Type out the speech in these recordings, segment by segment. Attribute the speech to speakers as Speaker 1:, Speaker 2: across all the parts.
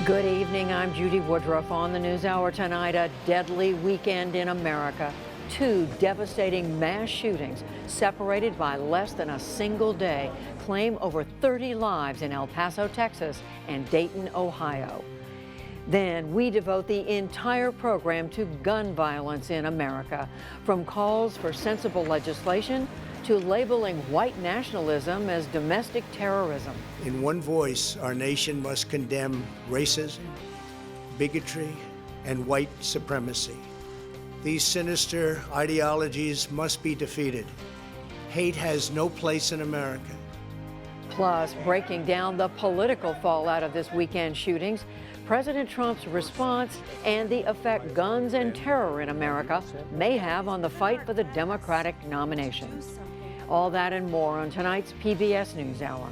Speaker 1: Good evening. I'm Judy Woodruff. On the NewsHour tonight, a deadly weekend in America. Two devastating mass shootings separated by less than a single day claim over 30 lives in El Paso, Texas and Dayton, Ohio. Then we devote the entire program to gun violence in America, from calls for sensible legislation to labeling white nationalism as domestic terrorism.
Speaker 2: In one voice, our nation must condemn racism, bigotry, and white supremacy. These sinister ideologies must be defeated. Hate has no place in America.
Speaker 1: Plus, breaking down the political fallout of this weekend shootings, President Trump's response, and the effect guns and terror in America may have on the fight for the Democratic nomination. All that and more on tonight's PBS NewsHour.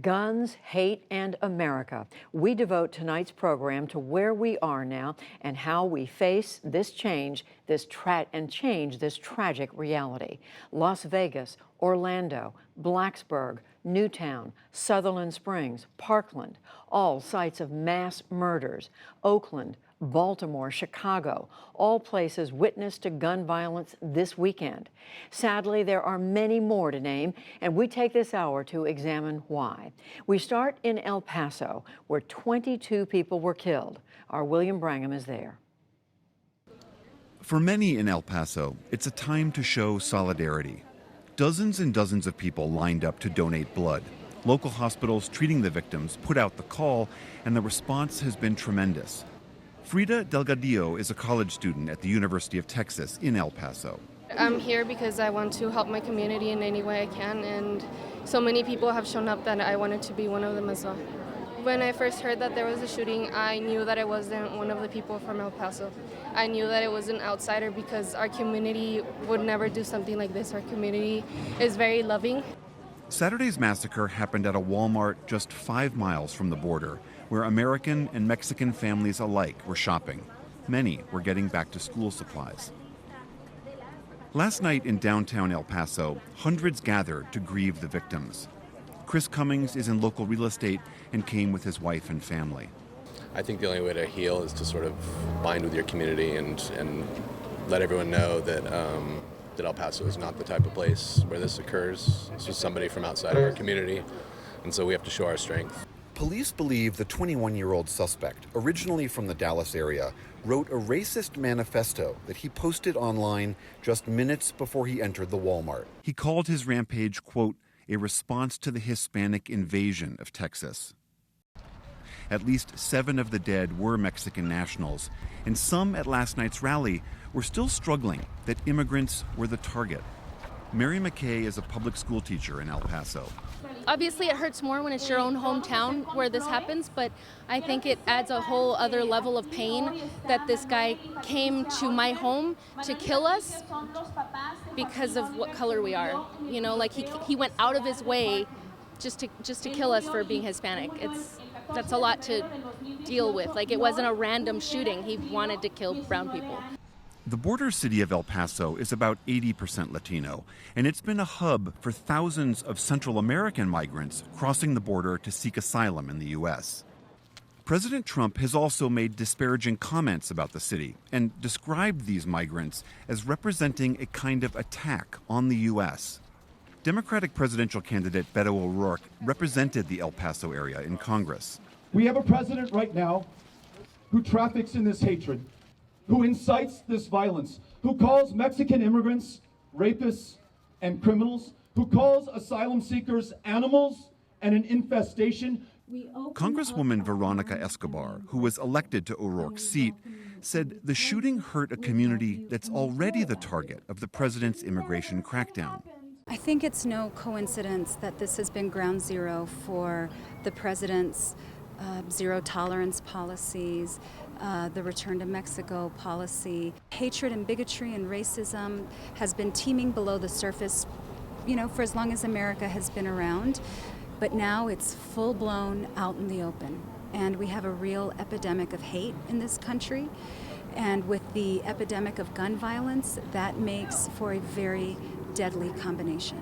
Speaker 1: Guns, hate, and America. We devote tonight's program to where we are now and how we face this change, this tragic reality. Las Vegas, Orlando, Blacksburg, Newtown, Sutherland Springs, Parkland, all sites of mass murders. Oakland, Baltimore, Chicago, all places witness to gun violence this weekend. Sadly, there are many more to name, and we take this hour to examine why. We start in El Paso, where 22 people were killed. Our William Brangham is there.
Speaker 3: For many in El Paso, it's a time to show solidarity. Dozens and dozens of people lined up to donate blood. Local hospitals treating the victims put out the call, and the response has been tremendous. Frida Delgadillo is a college student at the University of Texas in El Paso.
Speaker 4: I'm here because I want to help my community in any way I can, and so many people have shown up that I wanted to be one of them as well. When I first heard that there was a shooting, I knew that I wasn't one of the people from El Paso. I knew that it was an outsider because our community would never do something like this. Our community is very loving.
Speaker 3: Saturday's massacre happened at a Walmart just 5 miles from the border, where American and Mexican families alike were shopping. Many were getting back to school supplies. Last night in downtown El Paso, hundreds gathered to grieve the victims. Chris Cummings is in local real estate and came with his wife and family.
Speaker 5: I think the only way to heal is to sort of bind with your community and let everyone know that that El Paso is not the type of place where this occurs. This was somebody from outside of our community, and so we have to show our strength.
Speaker 3: Police believe the 21-year-old suspect, originally from the Dallas area, wrote a racist manifesto that he posted online just minutes before he entered the Walmart. He called his rampage, quote, a response to the Hispanic invasion of Texas. At least 7 of the dead were Mexican nationals, and some at last night's rally were still struggling that immigrants were the target. Mary McKay is a public school teacher in El Paso.
Speaker 6: Obviously, it hurts more when it's your own hometown where this happens, but I think it adds a whole other level of pain that this guy came to my home to kill us because of what color we are. You know, like he went out of his way just to kill us for being Hispanic. That's a lot to deal with. Like, it wasn't a random shooting. He wanted to kill brown people.
Speaker 3: The border city of El Paso is about 80% Latino, and it's been a hub for thousands of Central American migrants crossing the border to seek asylum in the U.S. President Trump has also made disparaging comments about the city and described these migrants as representing a kind of attack on the U.S. Democratic presidential candidate Beto O'Rourke represented the El Paso area in Congress.
Speaker 7: We have a president right now who traffics in this hatred, who incites this violence, who calls Mexican immigrants rapists and criminals, who calls asylum seekers animals and an infestation.
Speaker 3: Congresswoman Veronica Escobar, who was elected to O'Rourke's seat, said the shooting hurt a community that's already the target of the president's immigration crackdown.
Speaker 8: I think it's no coincidence that this has been ground zero for the president's zero tolerance policies, the return to Mexico policy. Hatred and bigotry and racism has been teeming below the surface, you know, for as long as America has been around. But now it's full-blown out in the open. And we have a real epidemic of hate in this country. And with the epidemic of gun violence, that makes for a very deadly combination.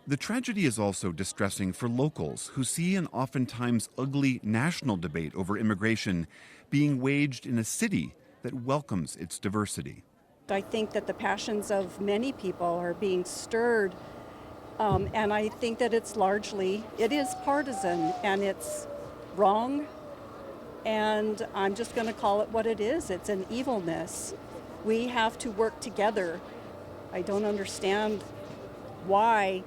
Speaker 3: The tragedy is also distressing for locals who see an oftentimes ugly national debate over immigration being waged in a city that welcomes its diversity.
Speaker 9: I think that the passions of many people are being stirred, and I think that it is partisan, and it's wrong, and I'm just going to call it what it is. It's an evilness. We have to work together. I don't understand why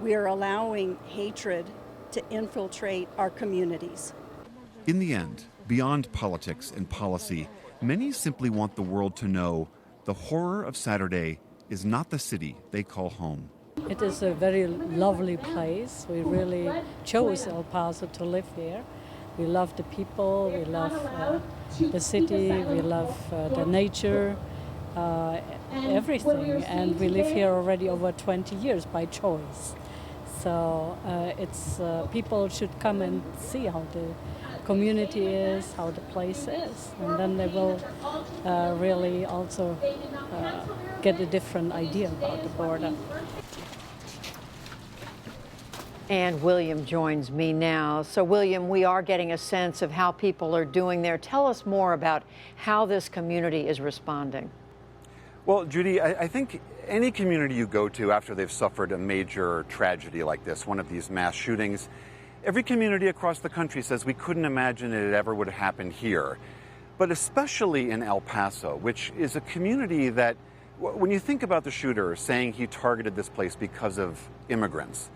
Speaker 9: we are allowing hatred to infiltrate our communities.
Speaker 3: In the end, beyond politics and policy, many simply want the world to know the horror of Saturday is not the city they call home.
Speaker 10: It is a very lovely place. We really chose El Paso to live here. We love the people, we love the city, we love the nature, everything. And we live here already over 20 years by choice. So people should come and see how the community is, how the place is. And then they will really also get a different idea about the border.
Speaker 1: And William joins me now. So William, we are getting a sense of how people are doing there. Tell us more about how this community is responding.
Speaker 3: Well, Judy, I think any community you go to after they've suffered a major tragedy like this, one of these mass shootings, every community across the country says we couldn't imagine it ever would have happened here. But especially in El Paso, which is a community that, when you think about the shooter saying he targeted this place because of immigrants,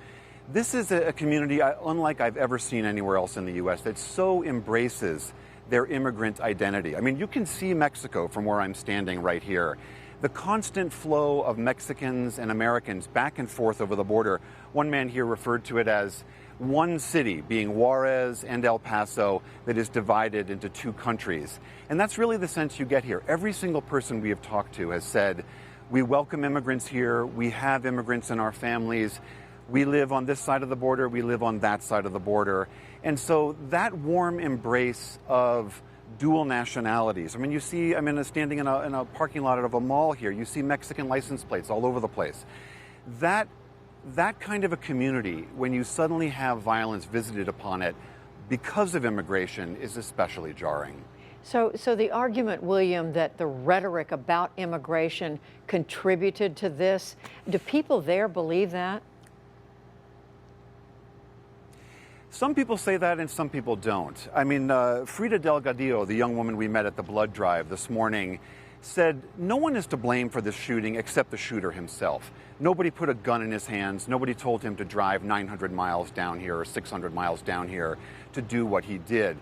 Speaker 3: this is a community unlike I've ever seen anywhere else in the U.S. that so embraces their immigrant identity. I mean, you can see Mexico from where I'm standing right here. The constant flow of Mexicans and Americans back and forth over the border. One man here referred to it as one city, being Juarez and El Paso, that is divided into two countries. And that's really the sense you get here. Every single person we have talked to has said, we welcome immigrants here, we have immigrants in our families, we live on this side of the border, we live on that side of the border. And so that warm embrace of dual nationalities. I mean, you see, standing in a parking lot of a mall here, you see Mexican license plates all over the place. That kind of a community, when you suddenly have violence visited upon it because of immigration, is especially jarring.
Speaker 1: So the argument, William, that the rhetoric about immigration contributed to this, do people there believe that?
Speaker 3: Some people say that and some people don't. I mean, Frida Delgadillo, the young woman we met at the blood drive this morning, said no one is to blame for this shooting except the shooter himself. Nobody put a gun in his hands. Nobody told him to drive 900 miles down here or 600 miles down here to do what he did.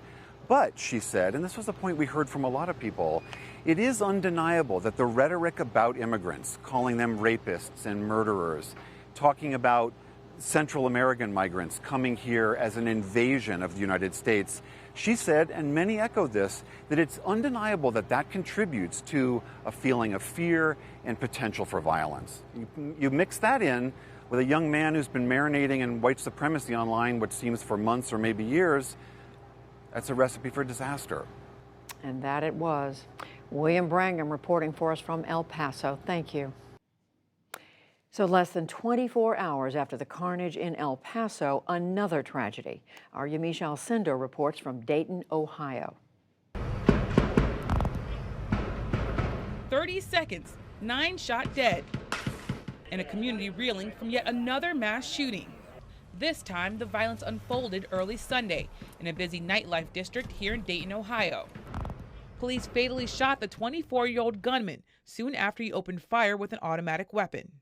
Speaker 3: But, she said, and this was a point we heard from a lot of people, it is undeniable that the rhetoric about immigrants, calling them rapists and murderers, talking about Central American migrants coming here as an invasion of the United States, she said, and many echoed this, that it's undeniable that that contributes to a feeling of fear and potential for violence. You mix that in with a young man who's been marinating in white supremacy online, what seems for months or maybe years, that's a recipe for disaster.
Speaker 1: And that it was. William Brangham reporting for us from El Paso. Thank you. So less than 24 hours after the carnage in El Paso, another tragedy. Our Yamiche Alcindor reports from Dayton, Ohio.
Speaker 11: 30 seconds, 9 shot dead, and a community reeling from yet another mass shooting. This time, the violence unfolded early Sunday in a busy nightlife district here in Dayton, Ohio. Police fatally shot the 24-year-old gunman soon after he opened fire with an automatic weapon.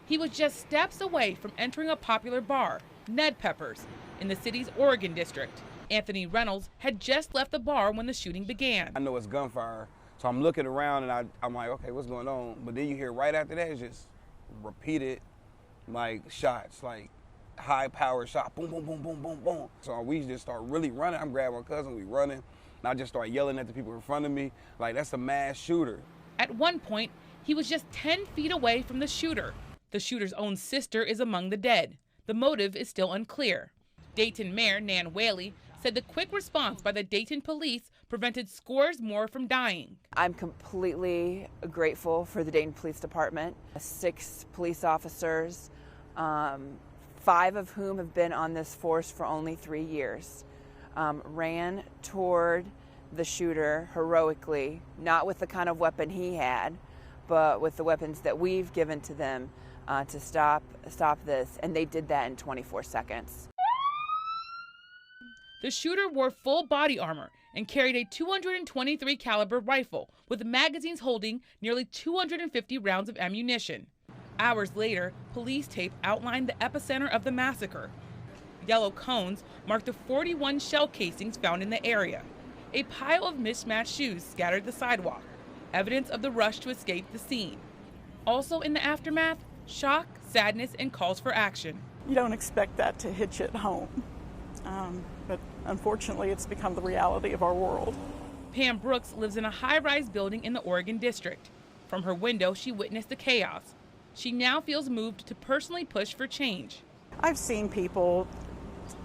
Speaker 11: He was just steps away from entering a popular bar, Ned Pepper's, in the city's Oregon district. Anthony Reynolds had just left the bar when the shooting began.
Speaker 12: I know it's gunfire, so I'm looking around and I'm like, okay, what's going on? But then you hear right after that, it's just repeated like shots, like high-powered shot, boom, boom, boom, boom, boom, boom. So we just start really running. I'm grabbing my cousin, we running, and I just start yelling at the people in front of me, like that's a mass shooter.
Speaker 11: At one point, he was just 10 feet away from the shooter. The shooter's own sister is among the dead. The motive is still unclear. Dayton Mayor Nan Whaley said the quick response by the Dayton police prevented scores more from dying.
Speaker 13: I'm completely grateful for the Dayton Police Department. 6 police officers, 5 of whom have been on this force for only 3 years, ran toward the shooter heroically, not with the kind of weapon he had, but with the weapons that we've given to them to stop this, and they did that in 24 seconds.
Speaker 11: The shooter wore full body armor and carried a .223 caliber rifle with magazines holding nearly 250 rounds of ammunition. Hours later, police tape outlined the epicenter of the massacre. Yellow cones marked the 41 shell casings found in the area. A pile of mismatched shoes scattered the sidewalk, evidence of the rush to escape the scene. Also in the aftermath, shock, sadness, and calls for action.
Speaker 14: You don't expect that to hit you at home, but unfortunately it's become the reality of our world.
Speaker 11: Pam Brooks lives in a high-rise building in the Oregon District. From her window, she witnessed the chaos. She now feels moved to personally push for change.
Speaker 14: I've seen people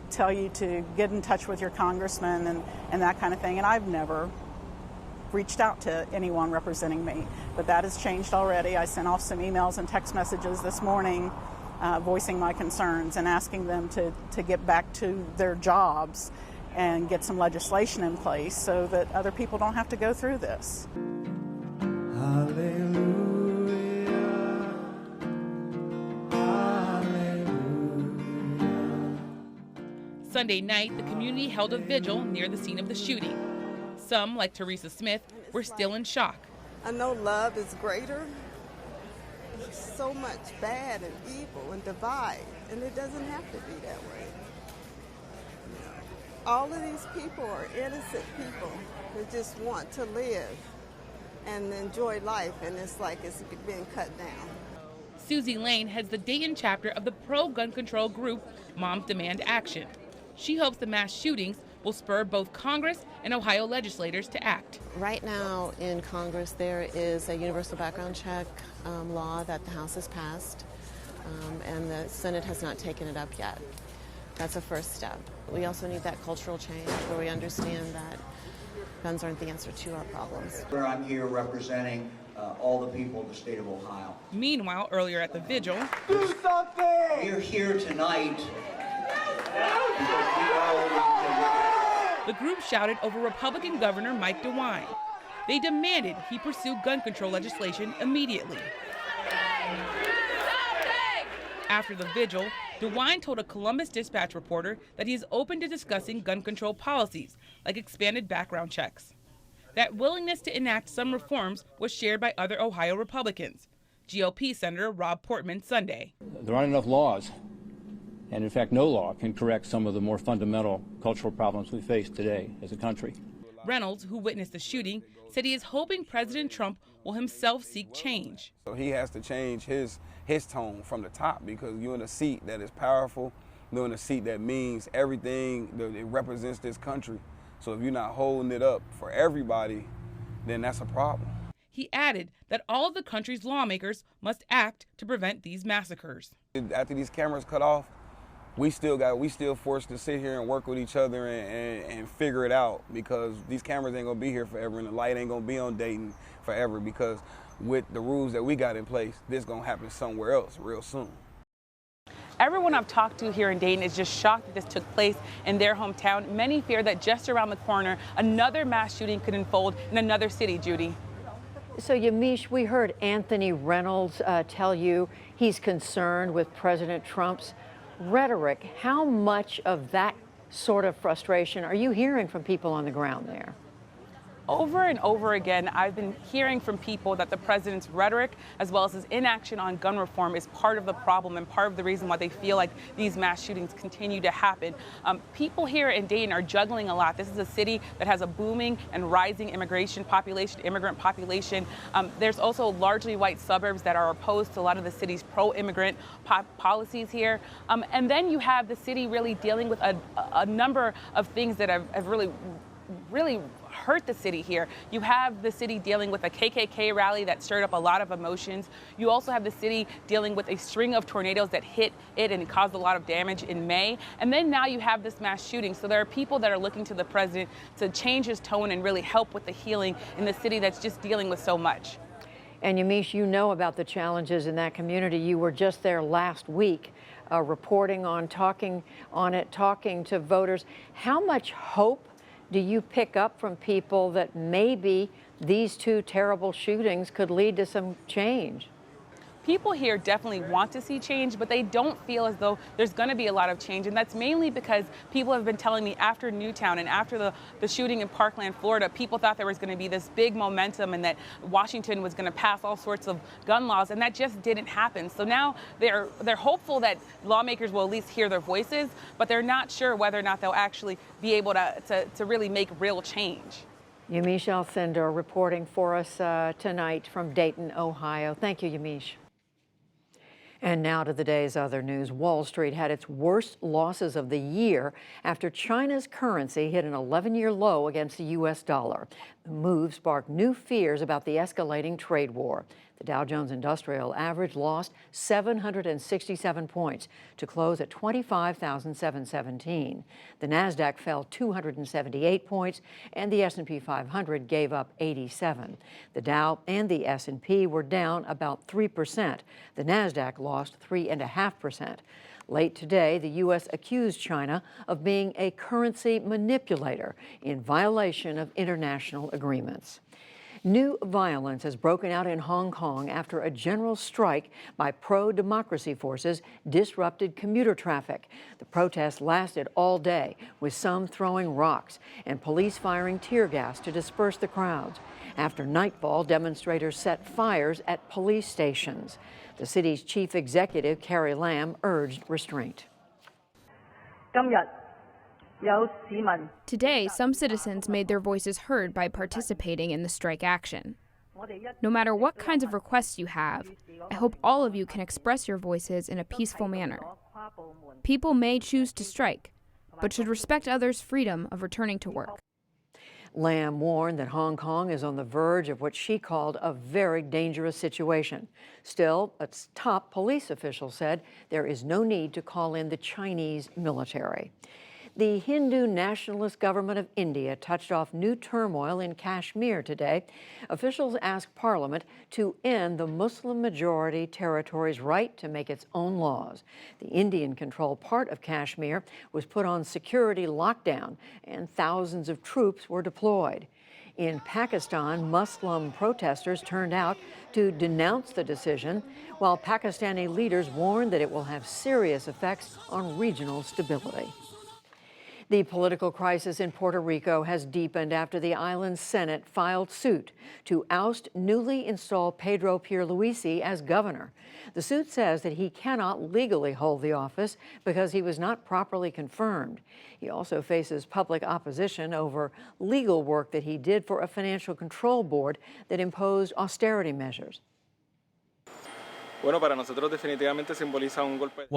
Speaker 14: tell you to get in touch with your congressman and that kind of thing, and I've never reached out to anyone representing me, but that has changed already. I sent off some emails and text messages this morning voicing my concerns and asking them to get back to their jobs and get some legislation in place so that other people don't have to go through this.
Speaker 15: Hallelujah.
Speaker 11: Sunday night, the community held a vigil near the scene of the shooting. Some, like Teresa Smith, were still in shock.
Speaker 16: I know love is greater. There's so much bad and evil and divide, and it doesn't have to be that way. All of these people are innocent people who just want to live and enjoy life, and it's like it's being cut down.
Speaker 11: Susie Lane heads the Dayton chapter of the pro-gun control group Moms Demand Action. She hopes the mass shootings will spur both Congress and Ohio legislators to act.
Speaker 17: Right now in Congress there is a universal background check law that the House has passed, and the Senate has not taken it up yet. That's a first step. We also need that cultural change where we understand that guns aren't the answer to our problems.
Speaker 18: I'm here representing all the people of the state of Ohio.
Speaker 11: Meanwhile, earlier at the vigil,
Speaker 18: do something! We're here tonight.
Speaker 11: The group shouted over Republican Governor Mike DeWine. They demanded he pursue gun control legislation immediately. After the vigil, DeWine told a Columbus Dispatch reporter that he is open to discussing gun control policies, like expanded background checks. That willingness to enact some reforms was shared by other Ohio Republicans. GOP Senator Rob Portman Sunday.
Speaker 19: There aren't enough laws, and in fact no law can correct some of the more fundamental cultural problems we face today as a country.
Speaker 11: Reynolds, who witnessed the shooting, said he is hoping President Trump will himself seek change.
Speaker 12: So he has to change his tone from the top, because you're in a seat that is powerful, you're in a seat that means everything, it represents this country. So if you're not holding it up for everybody, then that's a problem.
Speaker 11: He added that all of the country's lawmakers must act to prevent these massacres.
Speaker 12: After these cameras cut off, we still forced to sit here and work with each other and figure it out, because these cameras ain't gonna be here forever and the light ain't gonna be on Dayton forever, because with the rules that we got in place, this gonna happen somewhere else real soon.
Speaker 20: Everyone I've talked to here in Dayton is just shocked that this took place in their hometown. Many fear that just around the corner, another mass shooting could unfold in another city, Judy.
Speaker 1: So, Yamiche, we heard Anthony Reynolds tell you he's concerned with President Trump's rhetoric. How much of that sort of frustration are you hearing from people on the ground there?
Speaker 20: Over and over again, I've been hearing from people that the president's rhetoric, as well as his inaction on gun reform, is part of the problem and part of the reason why they feel like these mass shootings continue to happen. People here in Dayton are juggling a lot. This is a city that has a booming and rising immigrant population. There's also largely white suburbs that are opposed to a lot of the city's pro-immigrant policies here. And then you have the city really dealing with a number of things that have really really hurt the city here. You have the city dealing with a KKK rally that stirred up a lot of emotions. You also have the city dealing with a string of tornadoes that hit it and caused a lot of damage in May. And then now you have this mass shooting. So there are people that are looking to the president to change his tone and really help with the healing in the city that's just dealing with so much.
Speaker 1: And Yamiche, you know about the challenges in that community. You were just there last week reporting on, talking to voters. How much hope do you pick up from people that maybe these two terrible shootings could lead to some change?
Speaker 20: People here definitely want to see change, but they don't feel as though there's going to be a lot of change. And that's mainly because people have been telling me after Newtown and after the shooting in Parkland, Florida, people thought there was going to be this big momentum and that Washington was going to pass all sorts of gun laws, and that just didn't happen. So now they're hopeful that lawmakers will at least hear their voices, but they're not sure whether or not they'll actually be able to really make real change.
Speaker 1: Yamiche Alcindor reporting for us tonight from Dayton, Ohio. Thank you, Yamiche. And now to the day's other news. Wall Street had its worst losses of the year after China's currency hit an 11-year low against the U.S. dollar. The move sparked new fears about the escalating trade war. The Dow Jones Industrial Average lost 767 points to close at 25,717. The Nasdaq fell 278 points, and the S&P 500 gave up 87. The Dow and the S&P were down about 3%. The Nasdaq lost 3.5%. Late today, the U.S. accused China of being a currency manipulator in violation of international agreements. New violence has broken out in Hong Kong after a general strike by pro-democracy forces disrupted commuter traffic. The protests lasted all day, with some throwing rocks and police firing tear gas to disperse the crowds. After nightfall, demonstrators set fires at police stations. The city's chief executive, Carrie Lam, urged restraint.
Speaker 15: Today, some citizens made their voices heard by participating in the strike action. No matter what kinds of requests you have, I hope all of you can express your voices in a peaceful manner. People may choose to strike, but should respect others' freedom of returning to work.
Speaker 1: Lam warned that Hong Kong is on the verge of what she called a very dangerous situation. Still, a top police official said there is no need to call in the Chinese military. The Hindu nationalist government of India touched off new turmoil in Kashmir today. Officials asked Parliament to end the Muslim-majority territory's right to make its own laws. The Indian-controlled part of Kashmir was put on security lockdown, and thousands of troops were deployed. In Pakistan, Muslim protesters turned out to denounce the decision, while Pakistani leaders warned that it will have serious effects on regional stability. The political crisis in Puerto Rico has deepened after the island's Senate filed suit to oust newly installed Pedro Pierluisi as governor. The suit says that he cannot legally hold the office because he was not properly confirmed. He also faces public opposition over legal work that he did for a financial control board that imposed austerity measures.
Speaker 21: Well,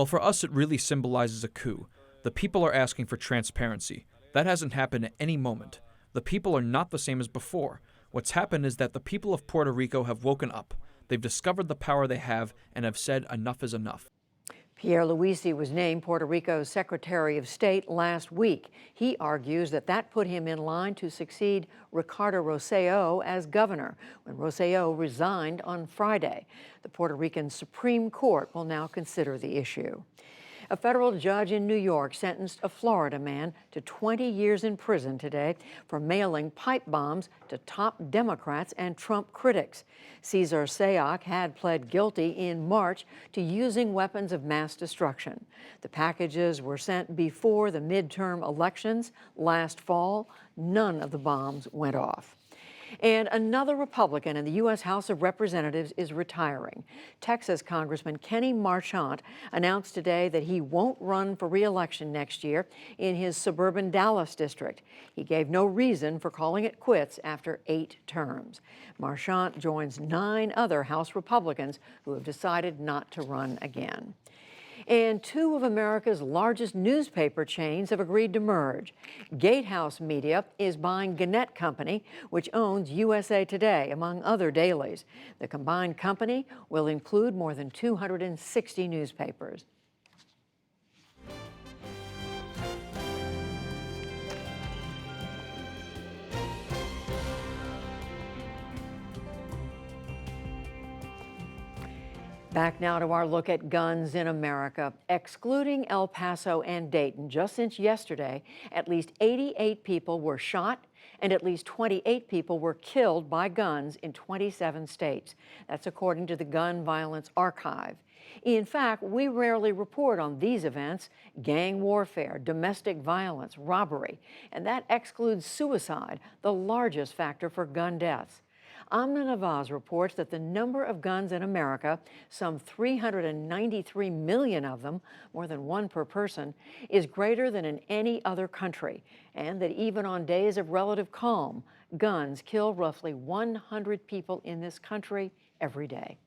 Speaker 21: for us, it really symbolizes a coup. The people are asking for transparency. That hasn't happened at any moment. The people are not the same as before. What's happened is that the people of Puerto Rico have woken up. They've discovered the power they have and have said enough is enough.
Speaker 1: Pierluisi was named Puerto Rico's Secretary of State last week. He argues that that put him in line to succeed Ricardo Rosselló as governor when Rosselló resigned on Friday. The Puerto Rican Supreme Court will now consider the issue. A federal judge in New York sentenced a Florida man to 20 years in prison today for mailing pipe bombs to top Democrats and Trump critics. Cesar Sayoc had pled guilty in March to using weapons of mass destruction. The packages were sent before the midterm elections last fall. None of the bombs went off. And another Republican in the U.S. House of Representatives is retiring. Texas Congressman Kenny Marchant announced today that he won't run for re-election next year in his suburban Dallas district. He gave no reason for calling it quits after 8 terms. Marchant joins 9 other House Republicans who have decided not to run again. And two of America's largest newspaper chains have agreed to merge. Gatehouse Media is buying Gannett Company, which owns USA Today, among other dailies. The combined company will include more than 260 newspapers. Back now to our look at guns in America. Excluding El Paso and Dayton, just since yesterday, at least 88 people were shot and at least 28 people were killed by guns in 27 states. That's according to the Gun Violence Archive. In fact, we rarely report on these events: gang warfare, domestic violence, robbery, and that excludes suicide, the largest factor for gun deaths. Amna Nawaz reports that the number of guns in America, some 393 million of them, more than one per person, is greater than in any other country, and that even on days of relative calm, guns kill roughly 100 people in this country every day.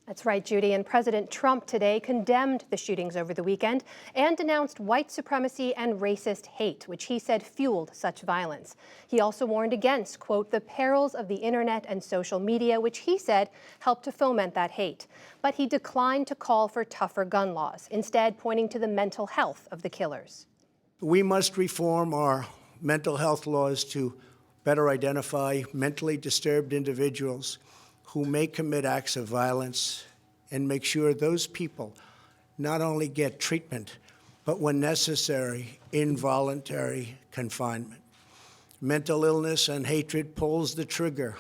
Speaker 2: That's right, Judy. And President Trump today condemned the shootings over the weekend and denounced white supremacy and racist hate, which he said fueled such violence. He also warned against, quote, the perils of the internet and social media, which he said helped to foment that hate. But he declined to call for tougher gun laws, instead pointing to the mental health of the killers.
Speaker 22: We must reform our mental health laws to better identify mentally disturbed individuals who may commit acts of violence, and make sure those people not only get treatment, but when necessary, involuntary confinement. Mental illness and hatred pulls the trigger,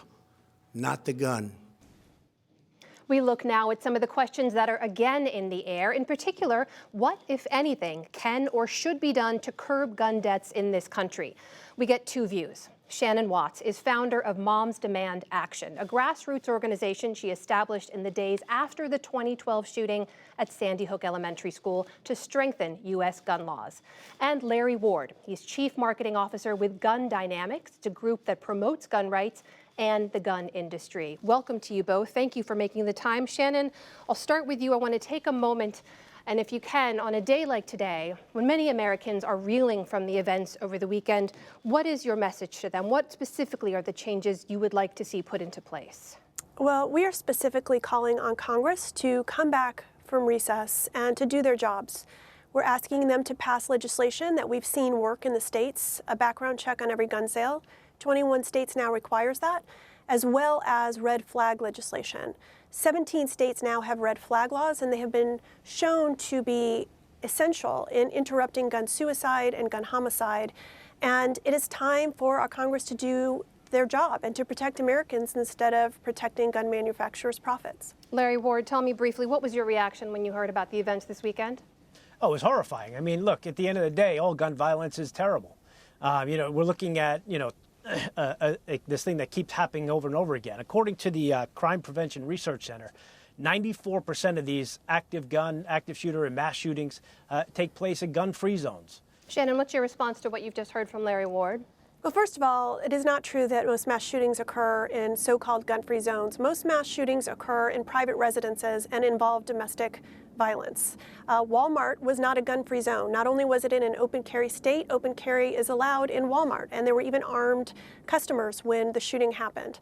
Speaker 22: not the gun.
Speaker 2: We look now at some of the questions that are again in the air. In particular, what, if anything, can or should be done to curb gun deaths in this country? We get two views. Shannon Watts is founder of Moms Demand Action, a grassroots organization she established in the days after the 2012 shooting at Sandy Hook Elementary School to strengthen U.S. gun laws. And Larry Ward, he's Chief Marketing Officer with Gun Dynamics, it's a group that promotes gun rights and the gun industry. Welcome to you both. Thank you for making the time. Shannon, I'll start with you. I want to take a moment, and if you can, on a day like today, when many Americans are reeling from the events over the weekend, what is your message to them? What specifically are the changes you would like to see put into place?
Speaker 23: Well, we are specifically calling on Congress to come back from recess and to do their jobs. We're asking them to pass legislation that we've seen work in the states, a background check on every gun sale. 21 states now requires that, as well as red flag legislation. 17 states now have red flag laws, and they have been shown to be essential in interrupting gun suicide and gun homicide. And it is time for our Congress to do their job and to protect Americans instead of protecting gun manufacturers' profits.
Speaker 2: Larry Ward, tell me briefly, what was your reaction when you heard about the events this weekend?
Speaker 24: Oh, it was horrifying. I mean, look, at the end of the day, all gun violence is terrible. We're looking at, this thing that keeps happening over and over again. According to the Crime Prevention Research Center, 94% of these active shooter and mass shootings take place in gun-free zones.
Speaker 2: Shannon, what's your response to what you've just heard from Larry Ward?
Speaker 23: Well, first of all, it is not true that most mass shootings occur in so-called gun-free zones. Most mass shootings occur in private residences and involve domestic violence. Walmart was not a gun-free zone. Not only was it in an open carry state, open carry is allowed in Walmart, and there were even armed customers when the shooting happened.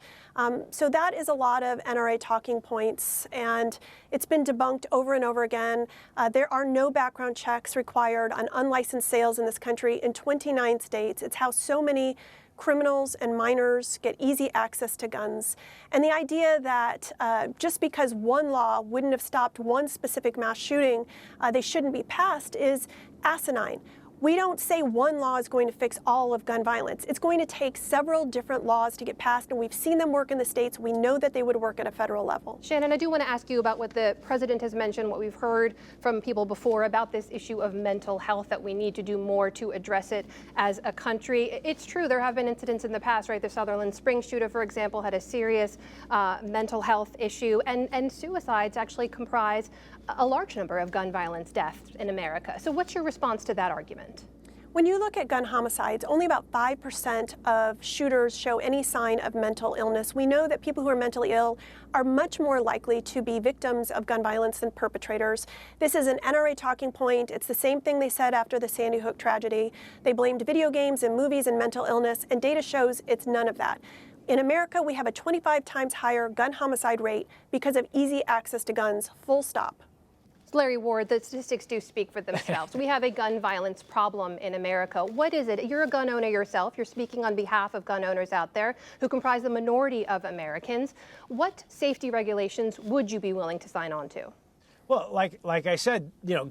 Speaker 23: So that is a lot of NRA talking points, and it's been debunked over and over again. There are no background checks required on unlicensed sales in this country in 29 states. It's how so many criminals and minors get easy access to guns. And the idea that just because one law wouldn't have stopped one specific mass shooting, they shouldn't be passed is asinine. We don't say one law is going to fix all of gun violence. It's going to take several different laws to get passed, and we've seen them work in the states. We know that they would work at a federal level.
Speaker 2: Shannon, I do want to ask you about what the president has mentioned, what we've heard from people before about this issue of mental health, that we need to do more to address it as a country. It's true, there have been incidents in the past, right? The Sutherland Springs shooter, for example, had a serious mental health issue, and suicides actually comprise a large number of gun violence deaths in America. So what's your response to that argument?
Speaker 23: When you look at gun homicides, only about 5% of shooters show any sign of mental illness. We know that people who are mentally ill are much more likely to be victims of gun violence than perpetrators. This is an NRA talking point. It's the same thing they said after the Sandy Hook tragedy. They blamed video games and movies and mental illness, and data shows it's none of that. In America, we have a 25 times higher gun homicide rate because of easy access to guns, full stop.
Speaker 2: Larry Ward, the statistics do speak for themselves. We have a gun violence problem in America. What is it? You're a gun owner yourself. You're speaking on behalf of gun owners out there who comprise the minority of Americans. What safety regulations would you be willing to sign on to?
Speaker 24: Well, like I said,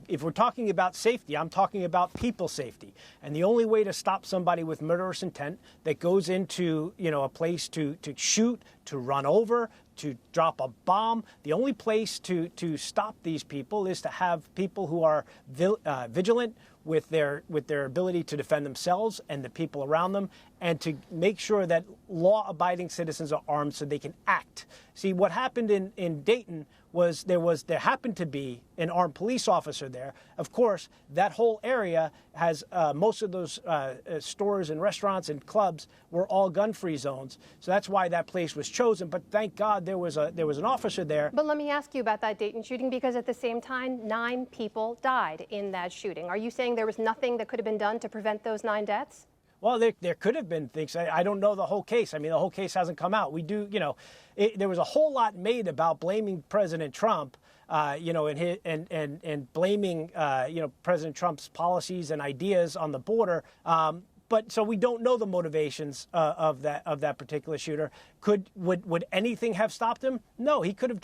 Speaker 24: if we're talking about safety, I'm talking about people safety. And the only way to stop somebody with murderous intent that goes into, a place to shoot, to run over, to drop a bomb, the only place to stop these people is to have people who are vigilant with their ability to defend themselves and the people around them, and to make sure that law-abiding citizens are armed so they can act. See, what happened in Dayton was there happened to be an armed police officer there. Of course, that whole area has most of those stores and restaurants and clubs were all gun-free zones. So that's why that place was chosen. But thank God there was an officer there.
Speaker 2: But let me ask you about that Dayton shooting, because at the same time, 9 people died in that shooting. Are you saying there was nothing that could have been done to prevent those 9 deaths?
Speaker 24: Well, there could have been things. I don't know the whole case. I mean, the whole case hasn't come out. We do, there was a whole lot made about blaming President Trump, and blaming, President Trump's policies and ideas on the border. But so we don't know the motivations of that particular shooter. Would anything have stopped him? No, he could have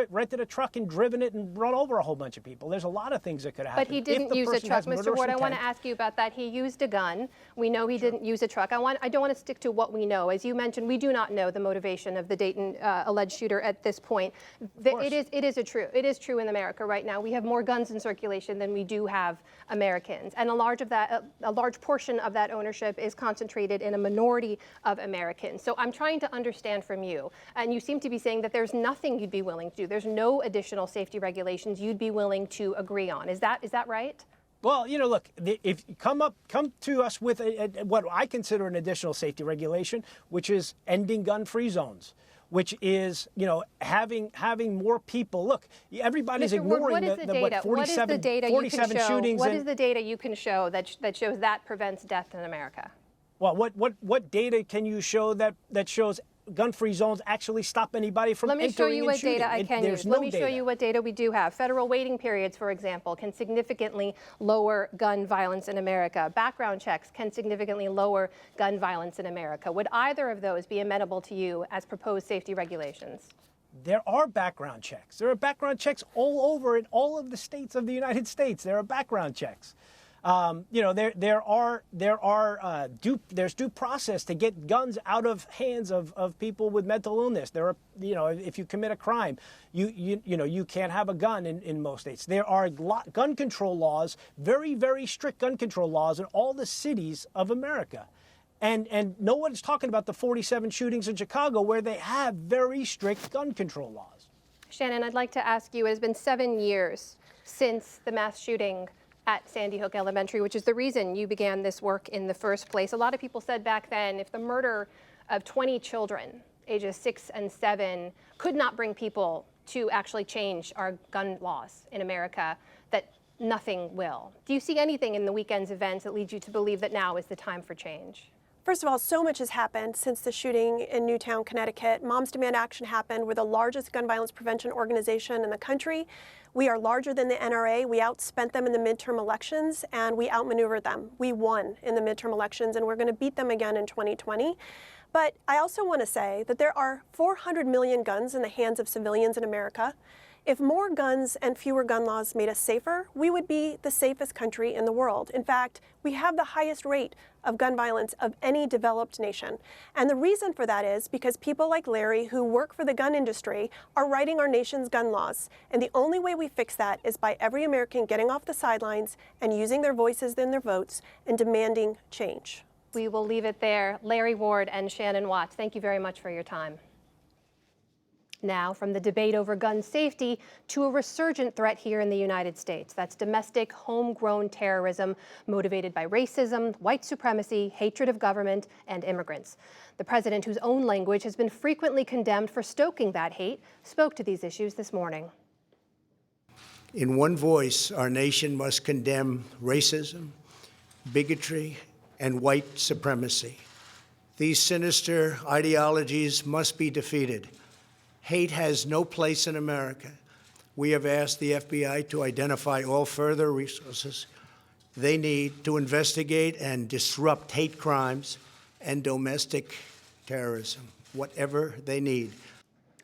Speaker 24: rented a truck and driven it and run over a whole bunch of people. There's a lot of things that could have happened.
Speaker 2: But he didn't use a truck, Mr. Ward. I want to ask you about that. He used a gun. We know he didn't use a truck. I don't want to stick to what we know. As you mentioned, we do not know the motivation of the Dayton alleged shooter at this point. It is true in America right now. We have more guns in circulation than we do have Americans, and a large portion of that ownership is concentrated in a minority of Americans. So I'm trying to understand from you, and you seem to be saying that there's nothing you'd be willing to do. There's no additional safety regulations you'd be willing to agree on. Is that right?
Speaker 24: Well, look, if you come to us with what I consider an additional safety regulation, which is ending gun-free zones, which is, having more people. Look, everybody's ignoring the 47 shootings.
Speaker 2: What is the data you can show that shows that prevents death in America?
Speaker 24: Well, what data can you show that shows gun-free zones actually stop anybody from entering and shooting?
Speaker 2: Let me show you what data I can use. Let me show you what data we do have. Federal waiting periods, for example, can significantly lower gun violence in America. Background checks can significantly lower gun violence in America. Would either of those be amenable to you as proposed safety regulations?
Speaker 24: There are background checks. There are background checks all over in all of the states of the United States. There are background checks. There's due process to get guns out of hands of people with mental illness. There are, if you commit a crime, you can't have a gun in most states. There are gun control laws, very, very strict gun control laws in all the cities of America. And no one's talking about the 47 shootings in Chicago where they have very strict gun control laws.
Speaker 2: Shannon, I'd like to ask you, it has been 7 years since the mass shooting at Sandy Hook Elementary, which is the reason you began this work in the first place. A lot of people said back then, if the murder of 20 children, ages 6 and 7, could not bring people to actually change our gun laws in America, that nothing will. Do you see anything in the weekend's events that leads you to believe that now is the time for change?
Speaker 23: First of all, so much has happened since the shooting in Newtown, Connecticut. Moms Demand Action happened. We're the largest gun violence prevention organization in the country. We are larger than the NRA. We outspent them in the midterm elections, and we outmaneuvered them. We won in the midterm elections, and we're going to beat them again in 2020. But I also want to say that there are 400 million guns in the hands of civilians in America. If more guns and fewer gun laws made us safer, we would be the safest country in the world. In fact, we have the highest rate of gun violence of any developed nation. And the reason for that is because people like Larry, who work for the gun industry, are writing our nation's gun laws. And the only way we fix that is by every American getting off the sidelines and using their voices and their votes and demanding change.
Speaker 2: We will leave it there. Larry Ward and Shannon Watts, thank you very much for your time. now from the debate over gun safety to a resurgent threat here in the United States. That's domestic, homegrown terrorism motivated by racism, white supremacy, hatred of government, and immigrants. The president, whose own language has been frequently condemned for stoking that hate, spoke to these issues this morning.
Speaker 22: In one voice, our nation must condemn racism, bigotry, and white supremacy. These sinister ideologies must be defeated. Hate has no place in America. We have asked the FBI to identify all further resources they need to investigate and disrupt hate crimes and domestic terrorism, whatever they need.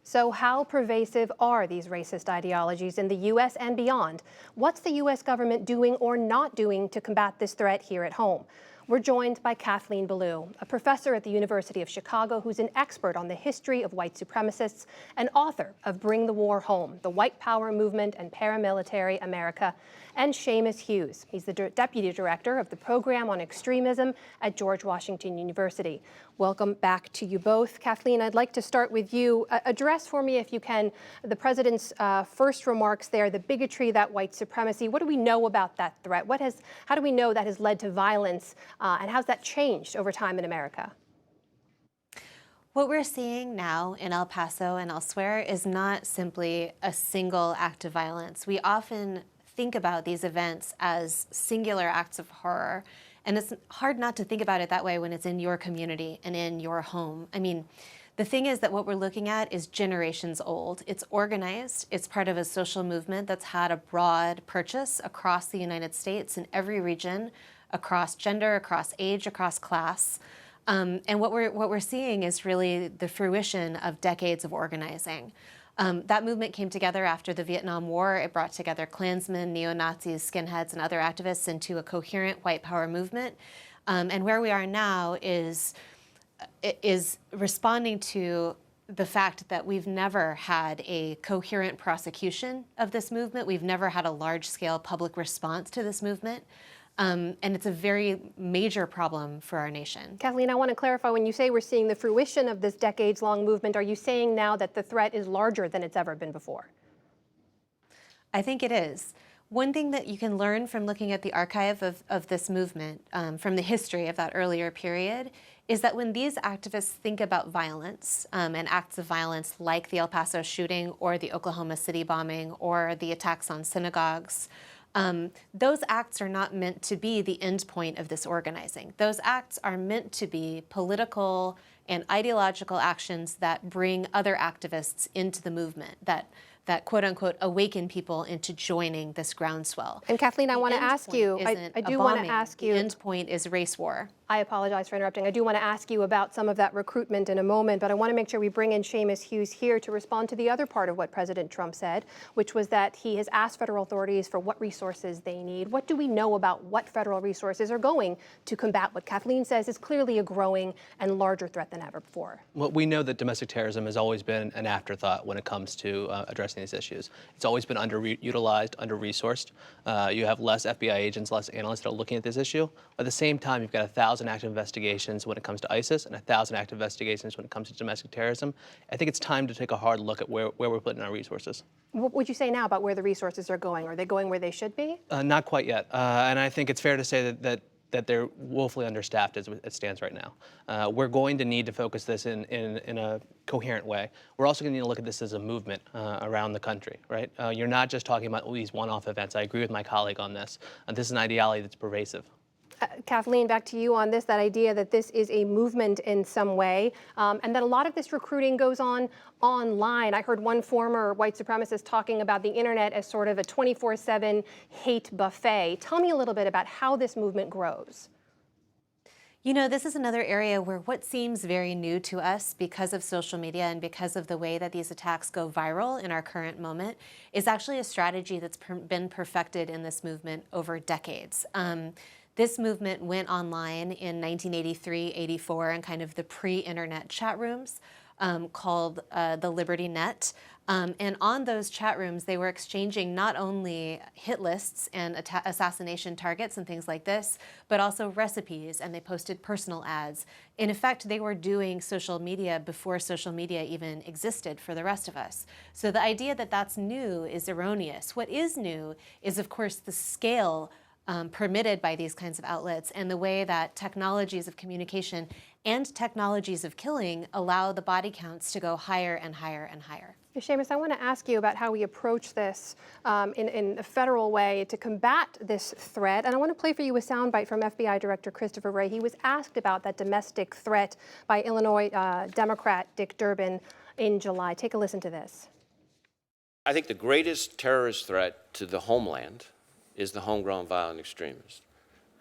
Speaker 2: So how pervasive are these racist ideologies in the U.S. and beyond? What's the U.S. government doing or not doing to combat this threat here at home? We're joined by Kathleen Belew, a professor at the University of Chicago who's an expert on the history of white supremacists and author of Bring the War Home, The White Power Movement and Paramilitary America, and Seamus Hughes. He's the deputy director of the Program on Extremism at George Washington University. Welcome back to you both. Kathleen, I'd like to start with you. Address for me, if you can, the president's first remarks there, the bigotry, that white supremacy. What do we know about that threat? How do we know that has led to violence, and how's that changed over time in America?
Speaker 4: What we're seeing now in El Paso and elsewhere is not simply a single act of violence. We often think about these events as singular acts of horror, and it's hard not to think about it that way when it's in your community and in your home. I mean, the thing is that what we're looking at is generations old. It's organized. It's part of a social movement that's had a broad purchase across the United States in every region, across gender, across age, across class. And what we're seeing is really the fruition of decades of organizing. That movement came together after the Vietnam War. It brought together Klansmen, neo-Nazis, skinheads, and other activists into a coherent white power movement. And where we are now is responding to the fact that we've never had a coherent prosecution of this movement. We've never had a large-scale public response to this movement. And it's a very major problem for our nation.
Speaker 2: Kathleen, I want to clarify, when you say we're seeing the fruition of this decades-long movement, are you saying now that the threat is larger than it's ever been before?
Speaker 4: I think it is. One thing that you can learn from looking at the archive of this movement, from the history of that earlier period, is that when these activists think about violence and acts of violence like the El Paso shooting or the Oklahoma City bombing or the attacks on synagogues, those acts are not meant to be the end point of this organizing. Those acts are meant to be political and ideological actions that bring other activists into the movement, that quote unquote awaken people into joining this groundswell.
Speaker 2: And Kathleen, I want to ask you, I do want to ask you.
Speaker 4: The end point is race war.
Speaker 2: I apologize for interrupting. I do want to ask you about some of that recruitment in a moment, but I want to make sure we bring in Seamus Hughes here to respond to the other part of what President Trump said, which was that he has asked federal authorities for what resources they need. What do we know about what federal resources are going to combat what Kathleen says is clearly a growing and larger threat than ever before?
Speaker 5: Well, we know that domestic terrorism has always been an afterthought when it comes to addressing these issues. It's always been underutilized, under-resourced. You have less FBI agents, less analysts that are looking at this issue. At the same time, you've got 1,000 active investigations when it comes to ISIS and 1,000 active investigations when it comes to domestic terrorism. I think it's time to take a hard look at where we're putting our resources.
Speaker 2: What would you say now about where the resources are going? Are they going where they should be?
Speaker 5: Not quite yet. And I think it's fair to say that they're woefully understaffed as it stands right now. We're going to need to focus this in a coherent way. We're also going to need to look at this as a movement around the country, right? You're not just talking about these one-off events. I agree with my colleague on this. This is an ideology that's pervasive.
Speaker 2: Kathleen, back to you on this, that idea that this is a movement in some way, and that a lot of this recruiting goes on online. I heard one former white supremacist talking about the internet as sort of a 24/7 hate buffet. Tell me a little bit about how this movement grows.
Speaker 4: You know, this is another area where what seems very new to us because of social media and because of the way that these attacks go viral in our current moment is actually a strategy that's been perfected in this movement over decades. This movement went online in 1983, 84, in kind of the pre-internet chat rooms called the Liberty Net. And on those chat rooms, they were exchanging not only hit lists and assassination targets and things like this, but also recipes, and they posted personal ads. In effect, they were doing social media before social media even existed for the rest of us. So the idea that that's new is erroneous. What is new is, of course, the scale permitted by these kinds of outlets and the way that technologies of communication and technologies of killing allow the body counts to go higher and higher and higher.
Speaker 2: Seamus, I want to ask you about how we approach this in a federal way to combat this threat. And I want to play for you a soundbite from FBI Director Christopher Wray. He was asked about that domestic threat by Illinois Democrat Dick Durbin in July. Take a listen to this.
Speaker 6: I think the greatest terrorist threat to the homeland is the homegrown violent extremist.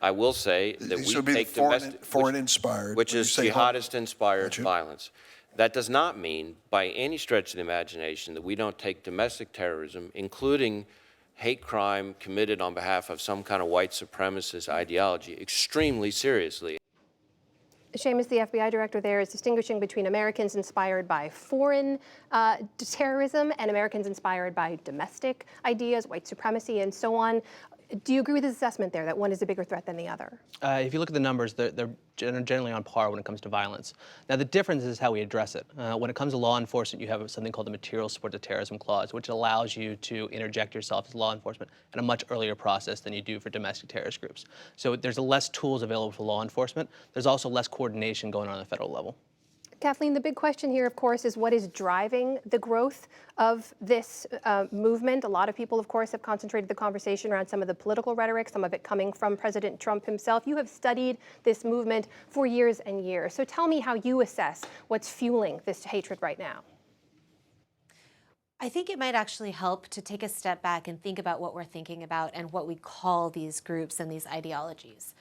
Speaker 6: I will say that we take domestic,
Speaker 7: foreign-inspired,
Speaker 6: which is jihadist-inspired violence. That does not mean, by any stretch of the imagination, that we don't take domestic terrorism, including hate crime committed on behalf of some kind of white supremacist ideology, extremely seriously.
Speaker 2: Seamus, the FBI director there, is distinguishing between Americans inspired by foreign terrorism and Americans inspired by domestic ideas, white supremacy, and so on. Do you agree with his assessment there that one is a bigger threat than the other?
Speaker 5: If you look at the numbers, they're generally on par when it comes to violence. Now, the difference is how we address it. When it comes to law enforcement, you have something called the Material Support to Terrorism Clause, which allows you to interject yourself as law enforcement in a much earlier process than you do for domestic terrorist groups. So there's less tools available for law enforcement. There's also less coordination going on at the federal level.
Speaker 2: Kathleen, the big question here, of course, is what is driving the growth of this movement? A lot of people, of course, have concentrated the conversation around some of the political rhetoric, some of it coming from President Trump himself. You have studied this movement for years and years. So tell me how you assess what's fueling this hatred right now.
Speaker 4: I think it might actually help to take a step back and think about what we're thinking about and what we call these groups and these ideologies.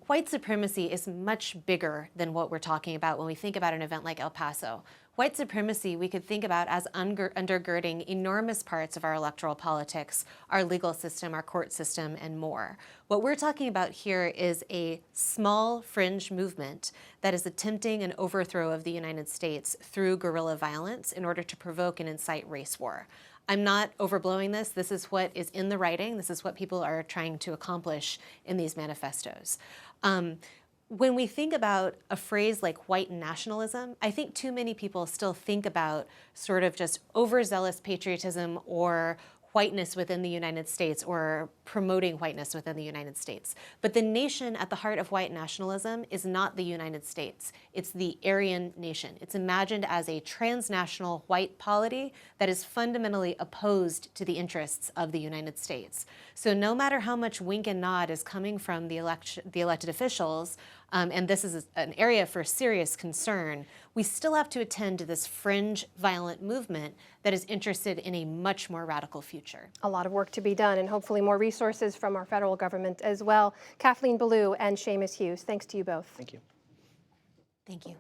Speaker 4: White supremacy is much bigger than what we're talking about when we think about an event like El Paso. White supremacy we could think about as undergirding enormous parts of our electoral politics, our legal system, our court system, and more. What we're talking about here is a small fringe movement that is attempting an overthrow of the United States through guerrilla violence in order to provoke and incite race war. I'm not overblowing this. This is what is in the writing. This is what people are trying to accomplish in these manifestos. When we think about a phrase like white nationalism, I think too many people still think about sort of just overzealous patriotism or whiteness within the United States or promoting whiteness within the United States. But the nation at the heart of white nationalism is not the United States. It's the Aryan nation. It's imagined as a transnational white polity that is fundamentally opposed to the interests of the United States. So no matter how much wink and nod is coming from the elected officials, and this is an area for serious concern, we still have to attend to this fringe violent movement that is interested in a much more radical future.
Speaker 2: A lot of work to be done, and hopefully more resources from our federal government as well. Kathleen Belew and Seamus Hughes, thanks to you both.
Speaker 5: Thank you.
Speaker 4: Thank you.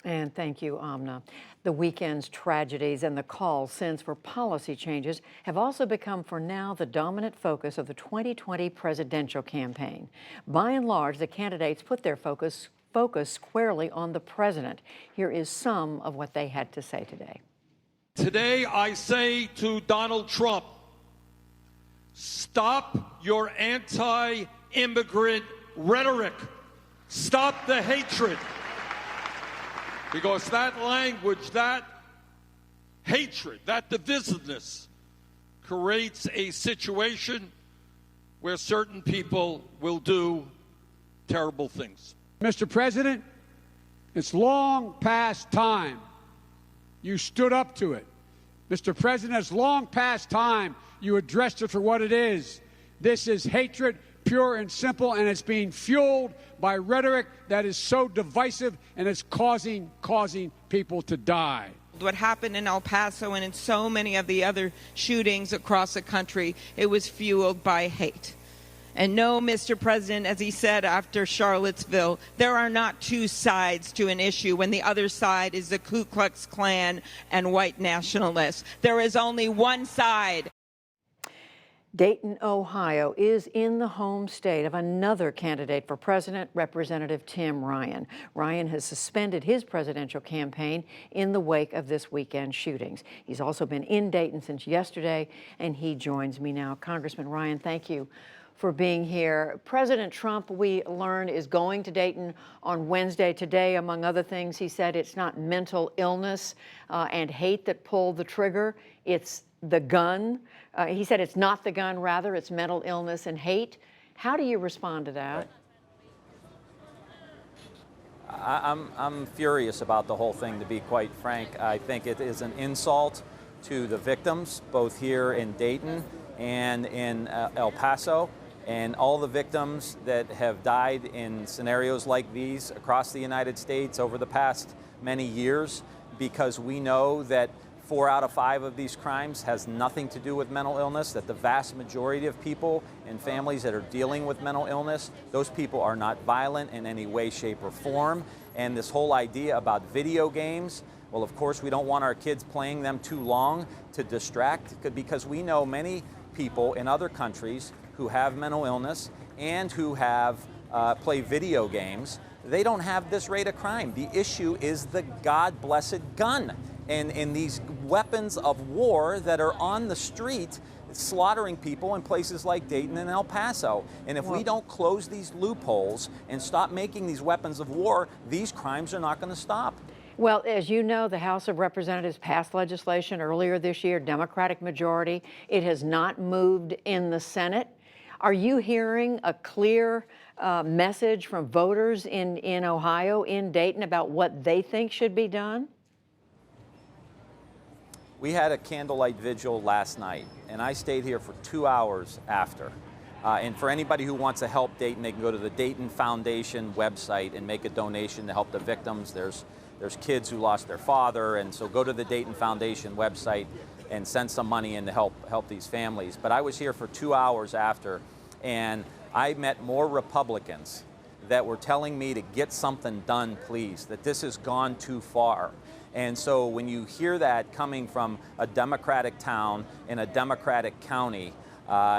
Speaker 1: And thank you, Amna. The weekend's tragedies and the calls since for policy changes have also become, for now, the dominant focus of the 2020 presidential campaign. By and large, the candidates put their focus squarely on the president. Here is some of what they had to say today.
Speaker 8: Today, I say to Donald Trump, stop your anti-immigrant rhetoric. Stop the hatred. Because that language, that hatred, that divisiveness creates a situation where certain people will do terrible things.
Speaker 9: Mr. President, it's long past time you stood up to it. Mr. President, it's long past time you addressed it for what it is. This is hatred, pure and simple, and it's being fueled by rhetoric that is so divisive, and it's causing people to die.
Speaker 25: What happened in El Paso and in so many of the other shootings across the country, it was fueled by hate. And no, Mr. President, as he said after Charlottesville, there are not two sides to an issue when the other side is the Ku Klux Klan and white nationalists. There is only one side.
Speaker 1: Dayton, Ohio is in the home state of another candidate for president, Representative Tim Ryan. Ryan has suspended his presidential campaign in the wake of this weekend's shootings. He's also been in Dayton since yesterday, and he joins me now. Congressman Ryan, thank you for being here. President Trump, we learned, is going to Dayton on Wednesday. Today, among other things, he said it's not mental illness and hate that pulled the trigger, it's the gun. He said it's not the gun, rather it's mental illness and hate. How do you respond to that?
Speaker 3: I'm furious about the whole thing, to be quite frank. I think it is an insult to the victims, both here in Dayton and in El Paso, and all the victims that have died in scenarios like these across the United States over the past many years, because we know that 4 out of 5 of these crimes has nothing to do with mental illness, that the vast majority of people and families that are dealing with mental illness, those people are not violent in any way, shape, or form. And this whole idea about video games, well, of course, we don't want our kids playing them too long to distract, because we know many people in other countries who have mental illness and who have play video games. They don't have this rate of crime. The issue is the God-blessed gun and these weapons of war that are on the street slaughtering people in places like Dayton and El Paso. And if we don't close these loopholes and stop making these weapons of war, these crimes are not going to stop.
Speaker 1: Well, as you know, the House of Representatives passed legislation earlier this year, Democratic majority. It has not moved in the Senate. Are you hearing a clear message from voters in Ohio, in Dayton, about what they think should be done?
Speaker 3: We had a candlelight vigil last night, and I stayed here for 2 hours after. And for anybody who wants to help Dayton, they can go to the Dayton Foundation website and make a donation to help the victims. There's kids who lost their father, and so go to the Dayton Foundation website and send some money in to help these families. But I was here for 2 hours after, and I met more Republicans that were telling me to get something done, please, that this has gone too far. And so when you hear that coming from a Democratic town in a Democratic county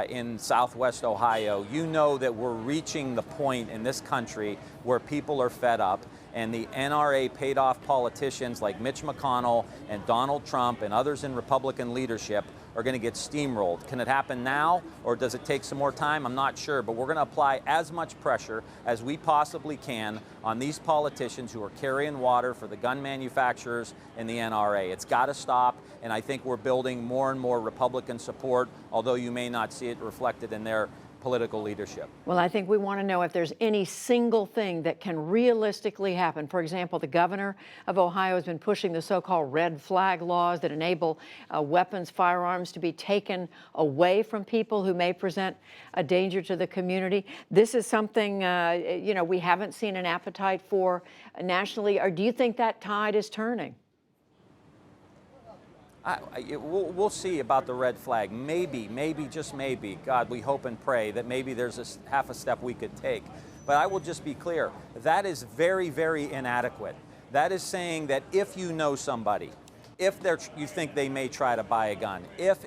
Speaker 3: in Southwest Ohio, you know that we're reaching the point in this country where people are fed up, and the NRA paid off politicians like Mitch McConnell and Donald Trump and others in Republican leadership are going to get steamrolled. Can it happen now, or does it take some more time? I'm not sure, but we're going to apply as much pressure as we possibly can on these politicians who are carrying water for the gun manufacturers and the NRA. It's got to stop, and I think we're building more and more Republican support, although you may not see it reflected in their political leadership.
Speaker 1: Well, I think we want to know if there's any single thing that can realistically happen. For example, the governor of Ohio has been pushing the so-called red flag laws that enable weapons, firearms to be taken away from people who may present a danger to the community. This is something, we haven't seen an appetite for nationally. Or do you think that tide is turning?
Speaker 3: We'll see about the red flag. Maybe, just maybe, God, we hope and pray that maybe there's a half a step we could take. But I will just be clear, that is very, very inadequate. That is saying that if you know somebody, if you think they may try to buy a gun, if,